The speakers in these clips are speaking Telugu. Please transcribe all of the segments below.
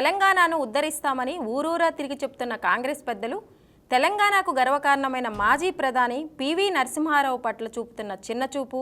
తెలంగాణను ఉద్ధరిస్తామని ఊరూరా తిరిగి చెప్తున్న కాంగ్రెస్ పెద్దలు తెలంగాణకు గర్వకారణమైన మాజీ ప్రధాని పివి నరసింహారావు పట్ల చూపుతున్న చిన్నచూపు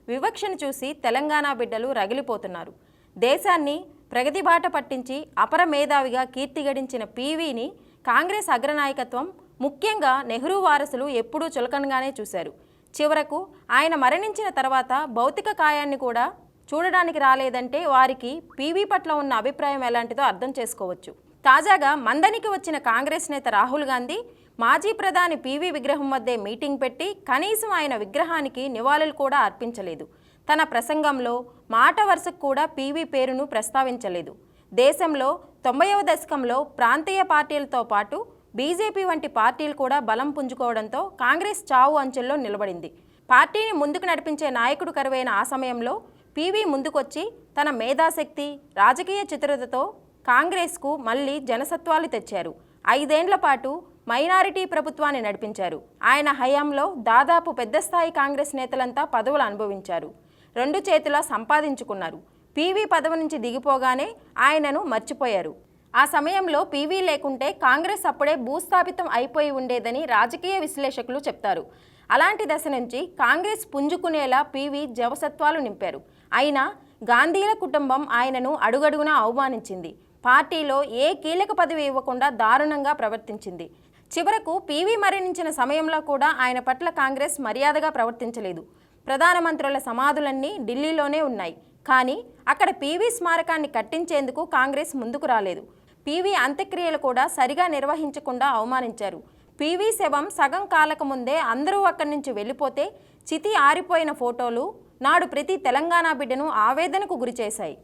వివక్షను చూసి తెలంగాణ బిడ్డలు రగిలిపోతున్నారు. దేశాన్ని ప్రగతి బాట పట్టించి అపర మేధావిగా కీర్తిగడించిన పివిని కాంగ్రెస్ అగ్రనాయకత్వం ముఖ్యంగా నెహ్రూ వారసులు ఎప్పుడూ చులకనగానే చూశారు. చివరకు ఆయన మరణించిన తర్వాత భౌతిక కాయాన్ని కూడా చూడడానికి రాలేదంటే వారికి పివి పట్ల ఉన్న అభిప్రాయం ఎలాంటిదో అర్థం చేసుకోవచ్చు. తాజాగా మందనికి వచ్చిన కాంగ్రెస్ నేత రాహుల్ గాంధీ మాజీ ప్రధాని పివి విగ్రహం వద్దే మీటింగ్ పెట్టి కనీసం ఆయన విగ్రహానికి నివాళులు కూడా అర్పించలేదు. తన ప్రసంగంలో మాట వరుసకు కూడా పివి పేరును ప్రస్తావించలేదు. దేశంలో 90వ దశకంలో ప్రాంతీయ పార్టీలతో పాటు బీజేపీ వంటి పార్టీలు కూడా బలం పుంజుకోవడంతో కాంగ్రెస్ చావు అంచెల్లో నిలబడింది. పార్టీని ముందుకు నడిపించే నాయకుడు కరువైన ఆ సమయంలో పివి ముందుకొచ్చి తన మేధాశక్తి రాజకీయ చతురతతో కాంగ్రెస్కు మళ్ళీ జనసత్వాలు తెచ్చారు. 5 ఏళ్ల పాటు మైనారిటీ ప్రభుత్వాన్ని నడిపించారు. ఆయన హయాంలో దాదాపు పెద్ద స్థాయి కాంగ్రెస్ నేతలంతా పదవులు అనుభవించారు. 2 చేతులా సంపాదించుకున్నారు. పివి పదవి నుంచి దిగిపోగానే ఆయనను మర్చిపోయారు. ఆ సమయంలో పివి లేకుంటే కాంగ్రెస్ అప్పుడే భూస్థాపితం అయిపోయి ఉండేదని రాజకీయ విశ్లేషకులు చెప్తారు. అలాంటి దశ నుంచి కాంగ్రెస్ పుంజుకునేలా పివి జవసత్వాలు నింపారు. అయినా గాంధీల కుటుంబం ఆయనను అడుగడుగునా అవమానించింది. పార్టీలో ఏ కీలక పదవి ఇవ్వకుండా దారుణంగా ప్రవర్తించింది. చివరకు పివి మరణించిన సమయంలో కూడా ఆయన పట్ల కాంగ్రెస్ మర్యాదగా ప్రవర్తించలేదు. ప్రధానమంత్రుల సమాధులన్నీ ఢిల్లీలోనే ఉన్నాయి. కానీ అక్కడ పివి స్మారకాన్ని కట్టించేందుకు కాంగ్రెస్ ముందుకు రాలేదు. పివి అంత్యక్రియలు కూడా సరిగా నిర్వహించకుండా అవమానించారు. పివి శవం సగం కాలక ముందే అందరూ అక్కడి నుంచి వెళ్ళిపోతే చితి ఆరిపోయిన ఫోటోలు నాడు ప్రతి తెలంగాణ బిడ్డను ఆవేదనకు గురిచేశాయి.